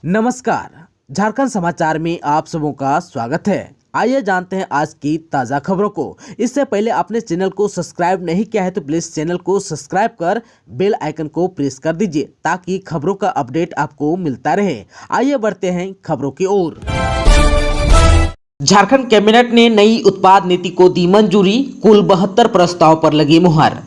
नमस्कार, झारखंड समाचार में आप सबों का स्वागत है। आइए जानते हैं आज की ताज़ा खबरों को। इससे पहले आपने चैनल को सब्सक्राइब नहीं किया है तो प्लीज़ चैनल को सब्सक्राइब कर बेल आइकन को प्रेस कर दीजिए ताकि खबरों का अपडेट आपको मिलता रहे। आइए बढ़ते हैं खबरों की ओर। झारखंड कैबिनेट ने नई उत्पाद नीति को दी मंजूरी, कुल 72 प्रस्ताव पर लगी मुहर।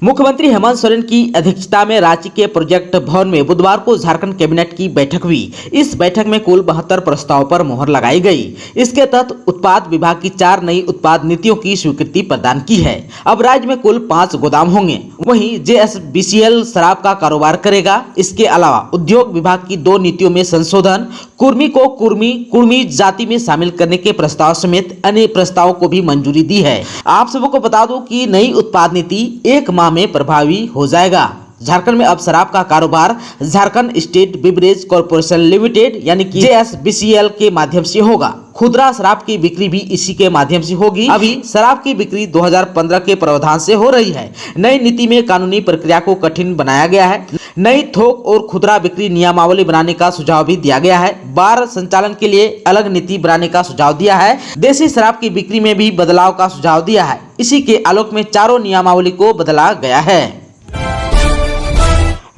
मुख्यमंत्री हेमंत सोरेन की अध्यक्षता में रांची के प्रोजेक्ट भवन में बुधवार को झारखंड कैबिनेट की बैठक हुई। इस बैठक में कुल 72 प्रस्ताव पर मुहर लगाई गई। इसके तहत उत्पाद विभाग की 4 नई उत्पाद नीतियों की स्वीकृति प्रदान की है। अब राज्य में कुल 5 गोदाम होंगे। वहीं JSBCL शराब का कारोबार करेगा। इसके अलावा उद्योग विभाग की 2 नीतियों में संशोधन, कुर्मी को कुर्मी जाति में शामिल करने के प्रस्ताव समेत अन्य प्रस्तावों को भी मंजूरी दी है। आप सबको बता दूं कि नई उत्पाद नीति 1 माह में प्रभावी हो जाएगा। झारखंड में अब शराब का कारोबार Jharkhand state beverage corporation limited यानी कि JSBCL के माध्यम से होगा। खुदरा शराब की बिक्री भी इसी के माध्यम से होगी। अभी शराब की बिक्री 2015 के प्रावधान से हो रही है। नई नीति में कानूनी प्रक्रिया को कठिन बनाया गया है। नई थोक और खुदरा बिक्री नियमावली बनाने का सुझाव भी दिया गया है। बार संचालन के लिए अलग नीति बनाने का सुझाव दिया है। देसी शराब की बिक्री में भी बदलाव का सुझाव दिया है। इसी के आलोक में चारों नियमावली को बदला गया है।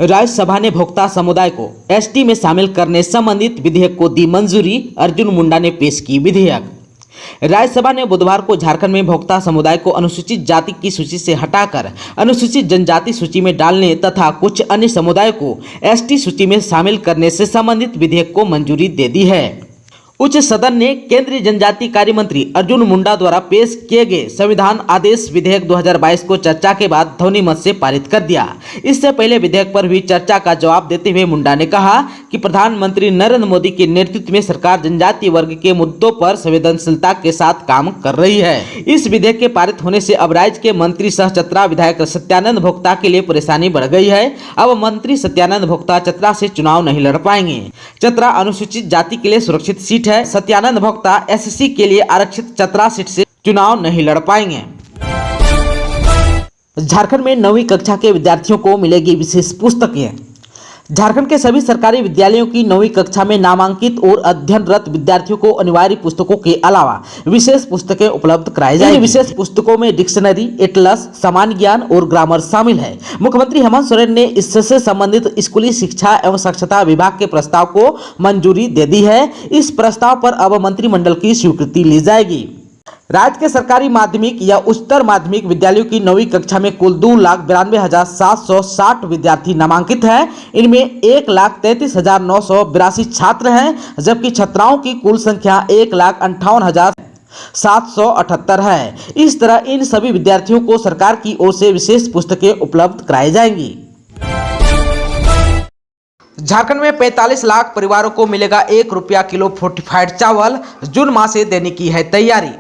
राज्यसभा ने भोक्ता समुदाय को ST में शामिल करने संबंधित विधेयक को दी मंजूरी। अर्जुन मुंडा ने पेश की विधेयक। राज्यसभा ने बुधवार को झारखंड में भोक्ता समुदाय को अनुसूचित जाति की सूची से हटाकर अनुसूचित जनजाति सूची में डालने तथा कुछ अन्य समुदाय को ST सूची में शामिल करने से संबंधित विधेयक को मंजूरी दे दी है। उच्च सदन ने केंद्रीय जनजाति कार्य मंत्री अर्जुन मुंडा द्वारा पेश किए गए संविधान आदेश विधेयक 2022 को चर्चा के बाद ध्वनि मत से पारित कर दिया। इससे पहले विधेयक पर हुई चर्चा का जवाब देते हुए मुंडा ने कहा कि प्रधानमंत्री नरेंद्र मोदी के नेतृत्व में सरकार जनजातीय वर्ग के मुद्दों पर संवेदनशीलता के साथ काम कर रही है। इस विधेयक के पारित होने से अब राज्य के मंत्री सह चतरा विधायक सत्यानंद भोक्ता के लिए परेशानी बढ़ गई है। अब मंत्री सत्यानंद भोक्ता चतरा से चुनाव नहीं लड़ पाएंगे। चतरा अनुसूचित जाति के लिए सुरक्षित सीट है। सत्यानंद भोक्ता SC के लिए आरक्षित चतरा सीट से चुनाव नहीं लड़ पाएंगे। झारखंड में 9वीं कक्षा के विद्यार्थियों को मिलेगी विशेष पुस्तकें। झारखंड के सभी सरकारी विद्यालयों की 9वीं कक्षा में नामांकित और अध्ययनरत विद्यार्थियों को अनिवार्य पुस्तकों के अलावा विशेष पुस्तकें उपलब्ध कराई जाएंगी। विशेष पुस्तकों में डिक्शनरी, एटलस, सामान्य ज्ञान और ग्रामर शामिल है। मुख्यमंत्री हेमंत सोरेन ने इससे संबंधित स्कूली शिक्षा एवं साक्षरता विभाग के प्रस्ताव को मंजूरी दे दी है। इस प्रस्ताव पर अब मंत्रिमंडल की स्वीकृति ली जाएगी। राज्य के सरकारी माध्यमिक या उच्चतर माध्यमिक विद्यालयों की 9वीं कक्षा में कुल 2,92,760 विद्यार्थी नामांकित हैं। इनमें 1,33,982 छात्र हैं, जबकि छात्राओं की कुल संख्या 1,58,778 है। इस तरह इन सभी विद्यार्थियों को सरकार की ओर से विशेष पुस्तकें उपलब्ध कराई जाएंगी। झारखंड में 45 लाख परिवारों को मिलेगा ₹1 किलो फोर्टिफाइड चावल। जून माह से देने की है तैयारी।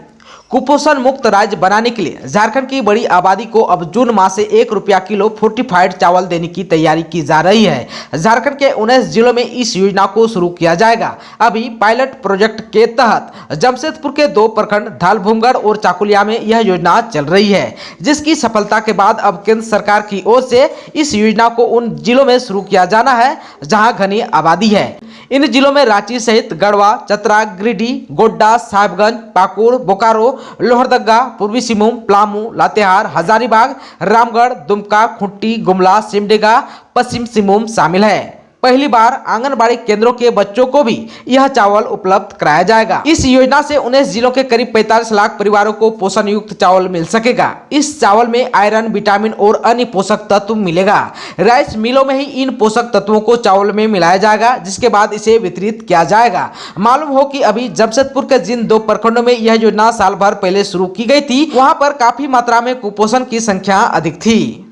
कुपोषण मुक्त राज्य बनाने के लिए झारखंड की बड़ी आबादी को अब जून माह से ₹1 किलो फोर्टिफाइड चावल देने की तैयारी की जा रही है। झारखंड के 19 जिलों में इस योजना को शुरू किया जाएगा। अभी पायलट प्रोजेक्ट के तहत जमशेदपुर के 2 प्रखंड धालभूमगढ़ और चाकुलिया में यह योजना चल रही है, जिसकी सफलता के बाद अब केंद्र सरकार की ओर से इस योजना को उन जिलों में शुरू किया जाना है जहां घनी आबादी है। इन जिलों में रांची सहित गढ़वा, चतरा, गिरिडीह, गोड्डा, साहिबगंज, पाकुड़, बोकारो, लोहरदगा, पूर्वी सिंहभूम, पलामू, लातेहार, हजारीबाग, रामगढ़, दुमका, खूंटी, गुमला, सिमडेगा, पश्चिम सिंहभूम शामिल है। पहली बार आंगनबाड़ी केंद्रों के बच्चों को भी यह चावल उपलब्ध कराया जाएगा। इस योजना से 19 जिलों के करीब 45 लाख परिवारों को पोषण युक्त चावल मिल सकेगा। इस चावल में आयरन, विटामिन और अन्य पोषक तत्व मिलेगा। राइस मिलों में ही इन पोषक तत्वों को चावल में मिलाया जाएगा, जिसके बाद इसे वितरित किया जाएगा। मालूम हो कि अभी जमशेदपुर के जिन 2 प्रखंडों में यह योजना साल भर पहले शुरू की गई थी, वहां पर काफी मात्रा में कुपोषण की संख्या अधिक थी।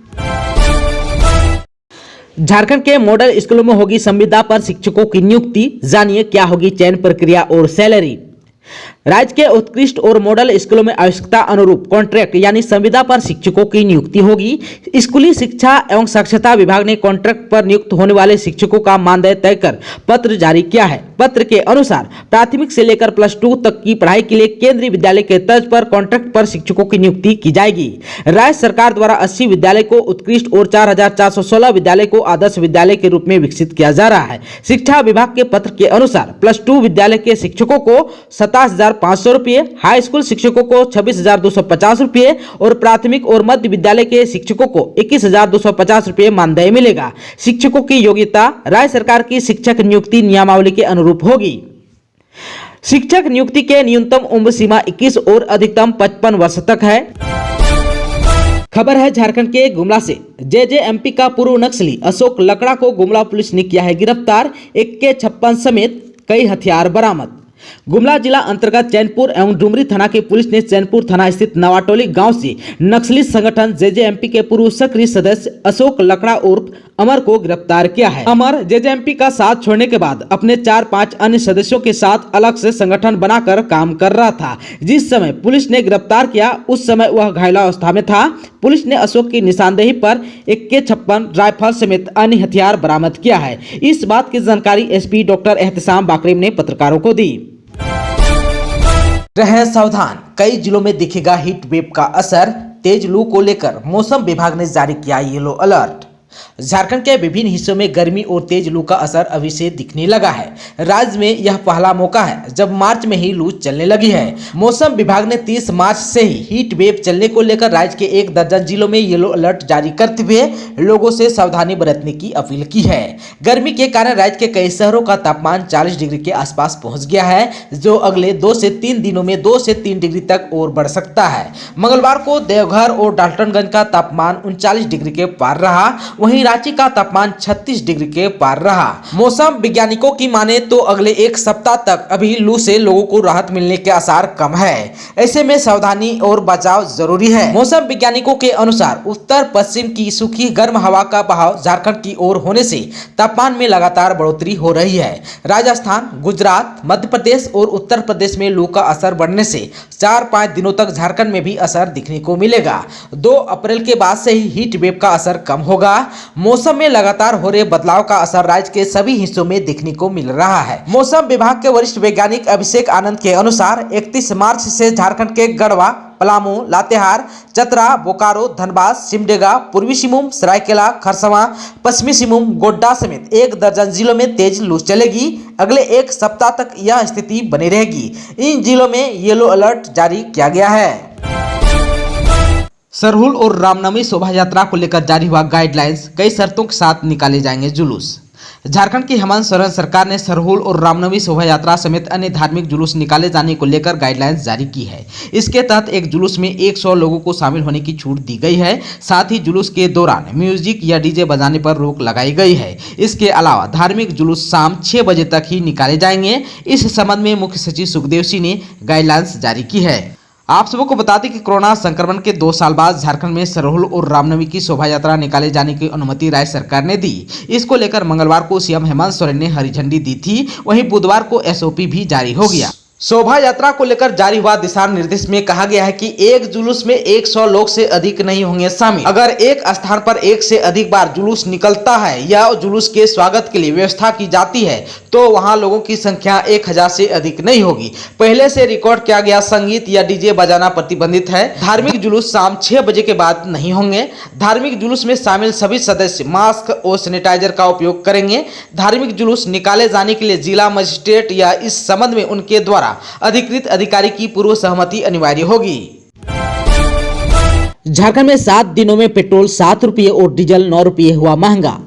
झारखंड के मॉडल स्कूलों में होगी संविदा पर शिक्षकों की नियुक्ति। जानिए क्या होगी चयन प्रक्रिया और सैलरी। राज्य के उत्कृष्ट और मॉडल स्कूलों में आवश्यकता अनुरूप कॉन्ट्रैक्ट यानी संविदा पर शिक्षकों की नियुक्ति होगी। स्कूली शिक्षा एवं साक्षरता विभाग ने कॉन्ट्रैक्ट पर नियुक्त होने वाले शिक्षकों का मानदेय तय कर पत्र जारी किया है। पत्र के अनुसार प्राथमिक से लेकर +2 तक की पढ़ाई के लिए केंद्रीय विद्यालय के तर्ज पर कॉन्ट्रैक्ट पर शिक्षकों की नियुक्ति की जाएगी। राज्य सरकार द्वारा 80 विद्यालय को उत्कृष्ट और 4416 विद्यालय को आदर्श विद्यालय के रूप में विकसित किया जा रहा है। शिक्षा विभाग के पत्र के अनुसार +2 विद्यालय के शिक्षकों को 27,500 रुपये, हाई स्कूल शिक्षकों को 26,250 रुपये और प्राथमिक और मध्य विद्यालय के शिक्षकों को 21,250 रुपये मानदेय मिलेगा। शिक्षकों की योग्यता राज्य सरकार की शिक्षक नियुक्ति नियमावली के अनुरूप होगी। शिक्षक नियुक्ति के न्यूनतम उम्र सीमा 21 और अधिकतम 55 वर्ष तक है। खबर है झारखंड के गुमला से। जेजेएमपी का पूर्व नक्सली अशोक लकड़ा को गुमला पुलिस ने किया है गिरफ्तार। AK-56 समेत कई हथियार बरामद। गुमला जिला अंतर्गत चैनपुर एवं डुमरी थाना की पुलिस ने चैनपुर थाना स्थित नवाटोली गांव से नक्सली संगठन जेजेएमपी के पूर्व सक्रिय सदस्य अशोक लकड़ा उर्फ अमर को गिरफ्तार किया है। अमर जेजेएमपी का साथ छोड़ने के बाद अपने 4-5 अन्य सदस्यों के साथ अलग से संगठन बनाकर काम कर रहा था। जिस समय पुलिस ने गिरफ्तार किया उस समय वह घायलावस्था में था। पुलिस ने अशोक की निशानदेही पर AK-56 राइफल समेत अन्य हथियार बरामद किया है। इस बात की जानकारी SP डॉक्टर एहतसाम बाकरीम ने पत्रकारों को दी। रहे सावधान, कई जिलों में दिखेगा हीट वेव का असर। तेज लू को लेकर मौसम विभाग ने जारी किया येलो अलर्ट। झारखंड के विभिन्न हिस्सों में गर्मी और तेज लू का असर अभी से दिखने लगा है। राज्य में यह पहला मौका है जब मार्च में ही लू चलने लगी है। मौसम विभाग ने 30 मार्च से ही हीट वेव चलने को लेकर राज्य के 1 दर्जन जिलों में येलो अलर्ट जारी करते हुए लोगों से सावधानी बरतने की अपील की है। गर्मी के कारण राज्य के कई शहरों का तापमान 40 डिग्री के आसपास पहुंच गया है, जो अगले 2 से 3 दिनों में 2 से 3 डिग्री तक और बढ़ सकता है। मंगलवार को देवघर और डाल्टनगंज का तापमान 39 डिग्री के पार रहा, वहीं रांची का तापमान 36 डिग्री के पार रहा। मौसम वैज्ञानिकों की माने तो अगले 1 सप्ताह तक अभी लू से लोगों को राहत मिलने के आसार कम है। ऐसे में सावधानी और बचाव जरूरी है। मौसम वैज्ञानिकों के अनुसार उत्तर पश्चिम की सूखी गर्म हवा का बहाव झारखंड की ओर होने से तापमान में लगातार बढ़ोतरी हो रही है। राजस्थान, गुजरात, मध्य प्रदेश और उत्तर प्रदेश में लू का असर बढ़ने से 4-5 दिनों तक झारखंड में भी असर दिखने को मिलेगा। 2 अप्रैल के बाद से ही हीट वेव का असर कम होगा। मौसम में लगातार हो रहे बदलाव का असर राज्य के सभी हिस्सों में देखने को मिल रहा है। मौसम विभाग के वरिष्ठ वैज्ञानिक अभिषेक आनंद के अनुसार 31 मार्च से झारखंड के गढ़वा, पलामू, लातेहार, चतरा, बोकारो, धनबाद, सिमडेगा, पूर्वी सिंहभूम, सरायकेला, खरसावां, पश्चिमी सिंहभूम, गोड्डा समेत 1 दर्जन जिलों में तेज लू चलेगी। अगले 1 सप्ताह तक यह स्थिति बनी रहेगी। इन जिलों में येलो अलर्ट जारी किया गया है। सरहुल और रामनवमी शोभा यात्रा को लेकर जारी हुआ गाइडलाइंस, कई शर्तों के साथ निकाले जाएंगे जुलूस। झारखंड की हेमंत सोरेन सरकार ने सरहुल और रामनवमी शोभा यात्रा समेत अन्य धार्मिक जुलूस निकाले जाने को लेकर गाइडलाइंस जारी की है। इसके तहत एक जुलूस में 100 लोगों को शामिल होने की छूट दी गई है। साथ ही जुलूस के दौरान म्यूजिक या डीजे बजाने पर रोक लगाई गई है। इसके अलावा धार्मिक जुलूस शाम 6 बजे तक ही निकाले जाएंगे। इस संबंध में मुख्य सचिव सुखदेव सिंह ने गाइडलाइंस जारी की है। आप सबको बता दें कि कोरोना संक्रमण के 2 साल बाद झारखंड में सरहुल और रामनवमी की शोभा यात्रा निकाले जाने की अनुमति राज्य सरकार ने दी। इसको लेकर मंगलवार को सीएम हेमंत सोरेन ने हरी झंडी दी थी। वहीं बुधवार को SOP भी जारी हो गया। शोभा यात्रा को लेकर जारी हुआ दिशा निर्देश में कहा गया है कि एक जुलूस में 100 लोग से अधिक नहीं होंगे शामिल। अगर एक स्थान पर 1 से अधिक बार जुलूस निकलता है या जुलूस के स्वागत के लिए व्यवस्था की जाती है तो वहां लोगों की संख्या 1000 से अधिक नहीं होगी। पहले से रिकॉर्ड किया गया संगीत या डीजे बजाना प्रतिबंधित है। धार्मिक जुलूस शाम 6 बजे के बाद नहीं होंगे। धार्मिक जुलूस में शामिल सभी सदस्य मास्क और सैनिटाइजर का उपयोग करेंगे। धार्मिक जुलूस निकाले जाने के लिए जिला मजिस्ट्रेट या इस संबंध में उनके द्वारा अधिकृत अधिकारी की पूर्व सहमति अनिवार्य होगी। झारखंड में 7 दिनों में पेट्रोल 7 रुपये और डीजल 9 रुपये हुआ महंगा।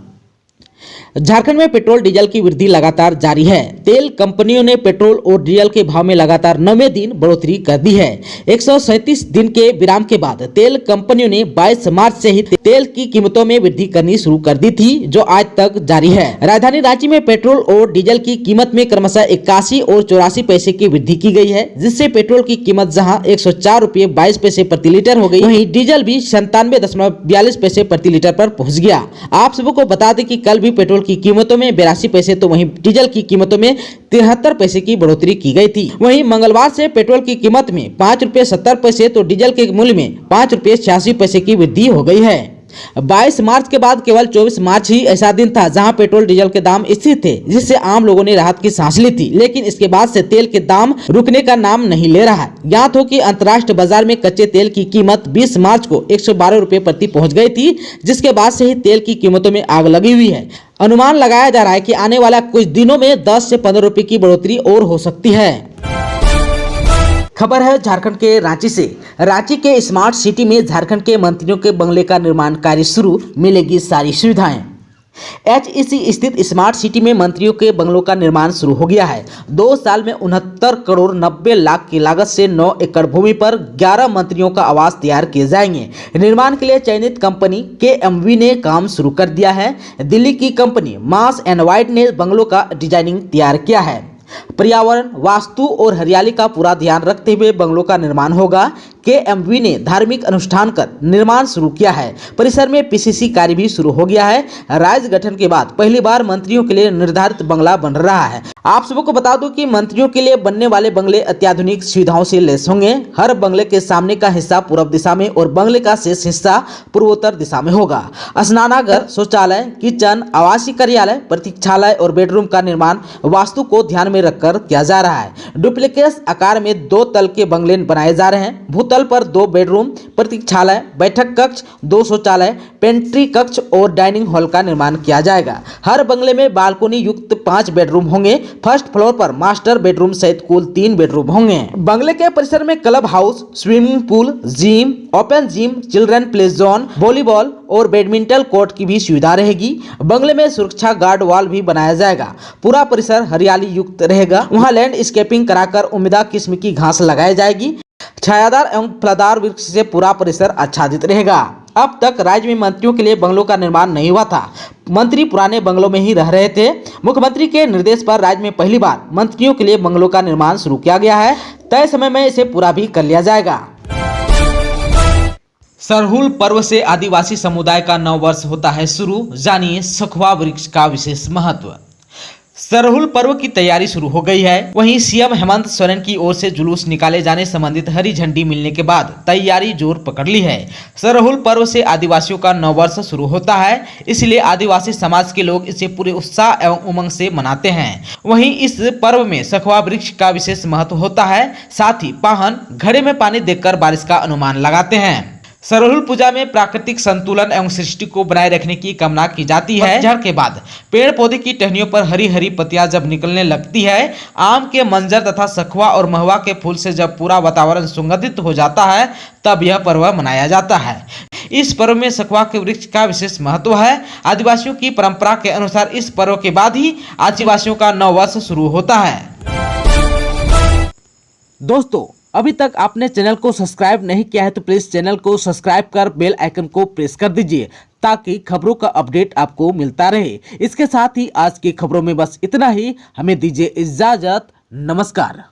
झारखंड में पेट्रोल डीजल की वृद्धि लगातार जारी है। तेल कंपनियों ने पेट्रोल और डीजल के भाव में लगातार 9वें दिन बढ़ोतरी कर दी है। 137 दिन के विराम के बाद तेल कंपनियों ने 22 मार्च से ही तेल की कीमतों में वृद्धि करनी शुरू कर दी थी, जो आज तक जारी है। राजधानी रांची में पेट्रोल और डीजल की कीमत में क्रमशः 81 और 84 पैसे की वृद्धि की गई है, जिससे पेट्रोल की कीमत जहां 104 रुपये 22 पैसे प्रति लीटर हो गई, वहीं डीजल भी 97.42 पैसे प्रति लीटर पर पहुंच गया। आप सबको बता दें कि कल भी पेट्रोल पेट्रोल की कीमतों में 82 पैसे तो वहीं डीजल की कीमतों में 73 पैसे की बढ़ोतरी की गई थी। वहीं मंगलवार से पेट्रोल की कीमत में 5 रुपये 70 पैसे तो डीजल के मूल्य में 5 रुपये 86 पैसे की वृद्धि हो गई है। 22 मार्च के बाद केवल 24 मार्च ही ऐसा दिन था जहां पेट्रोल डीजल के दाम स्थिर थे, जिससे आम लोगों ने राहत की सांस ली थी। लेकिन इसके बाद से तेल के दाम रुकने का नाम नहीं ले रहा है। ज्ञात हो कि अंतर्राष्ट्रीय बाजार में कच्चे तेल की कीमत 20 मार्च को 112 रुपये प्रति पहुंच गई थी, जिसके बाद से ही तेल की कीमतों में आग लगी हुई है। अनुमान लगाया जा रहा है कि आने वाला कुछ दिनों में 10 से 15 रुपये की बढ़ोतरी और हो सकती है। खबर है झारखंड के रांची से। रांची के स्मार्ट सिटी में झारखंड के मंत्रियों के बंगले का निर्माण कार्य शुरू, मिलेगी सारी सुविधाएं। HEC स्थित स्मार्ट सिटी में मंत्रियों के बंगलों का निर्माण शुरू हो गया है। 2 साल में 69 करोड़ 90 लाख की लागत से 9 एकड़ भूमि पर 11 मंत्रियों का आवास तैयार किए जाएंगे। निर्माण के लिए चयनित कंपनी KMV ने काम शुरू कर दिया है। दिल्ली की कंपनी मास एंड वाइड ने बंगलों का डिजाइनिंग तैयार किया है। पर्यावरण, वास्तु और हरियाली का पूरा ध्यान रखते हुए बंगलों का निर्माण होगा। KMV ने धार्मिक अनुष्ठान कर निर्माण शुरू किया है। परिसर में PCC कार्य भी शुरू हो गया है। राज्य गठन के बाद पहली बार मंत्रियों के लिए निर्धारित बंगला बन रहा है। आप सबको बता दूं कि मंत्रियों के लिए बनने वाले बंगले अत्याधुनिक सुविधाओं से लैस होंगे। हर बंगले के सामने का हिस्सा पूर्व दिशा में और बंगले का शेष हिस्सा पूर्वोत्तर दिशा में होगा। स्नानागार, शौचालय, किचन, आवासीय कार्यालय, प्रतीक्षालय और बेडरूम का निर्माण वास्तु को ध्यान में रखकर किया जा रहा है। डुप्लीकेट आकार में 2 तल के बंगले बनाए जा रहे हैं। भूतल पर 2 बेडरूम, प्रतीक्षालय, बैठक कक्ष, 2 शौचालय, पेंट्री कक्ष और डाइनिंग हॉल का निर्माण किया जाएगा। हर बंगले में बालकोनी युक्त 5 बेडरूम होंगे। फर्स्ट फ्लोर पर मास्टर बेडरूम सहित कुल 3 बेडरूम होंगे। बंगले के परिसर में club house, swimming pool, gym, open gym, children play zone, volleyball और बैडमिंटन कोर्ट की भी सुविधा रहेगी। बंगले में सुरक्षा गार्ड वॉल भी बनाया जाएगा। पूरा परिसर हरियाली युक्त रहेगा। वहां लैंडस्केपिंग कराकर उम्दा किस्म की घास लगाई जाएगी। छायादार एवं फलदार वृक्ष से पूरा परिसर आच्छादित रहेगा। अब तक राज्य में मंत्रियों के लिए बंगलों का निर्माण नहीं हुआ था। मंत्री पुराने बंगलों में ही रह रहे थे। मुख्यमंत्री के निर्देश पर राज्य में पहली बार मंत्रियों के लिए बंगलों का निर्माण शुरू किया गया है। तय समय में इसे पूरा भी कर लिया जाएगा। सरहुल पर्व से आदिवासी समुदाय का नव वर्ष होता है शुरू, जानिए सखुआ वृक्ष का विशेष महत्व। सरहुल पर्व की तैयारी शुरू हो गई है। वहीं CM हेमंत सोरेन की ओर से जुलूस निकाले जाने संबंधित हरी झंडी मिलने के बाद तैयारी जोर पकड़ ली है। सरहुल पर्व से आदिवासियों का नव वर्ष शुरू होता है, इसलिए आदिवासी समाज के लोग इसे पूरे उत्साह एवं उमंग से मनाते हैं। वहीं इस पर्व में सखुआ वृक्ष का विशेष महत्व होता है। साथ ही पाहन घड़े में पानी देकर बारिश का अनुमान लगाते हैं। सरहुल पूजा में प्राकृतिक संतुलन एवं सृष्टि को बनाए रखने की कामना की जाती है। पतझड़ के बाद पेड़ पौधे की टहनियों पर हरी हरी पत्तियां जब निकलने लगती है, आम के मंजर तथा सखुआ और महुआ के फूल से जब पूरा वातावरण सुगंधित हो जाता है, तब यह पर्व मनाया जाता है। इस पर्व में सखुआ के वृक्ष का विशेष महत्व है। आदिवासियों की परंपरा के अनुसार इस पर्व के बाद ही आदिवासियों का नव वर्ष शुरू होता है। दोस्तों, अभी तक आपने चैनल को सब्सक्राइब नहीं किया है तो प्लीज चैनल को सब्सक्राइब कर बेल आइकन को प्रेस कर दीजिए, ताकि खबरों का अपडेट आपको मिलता रहे। इसके साथ ही आज की खबरों में बस इतना ही। हमें दीजिए इजाजत। नमस्कार।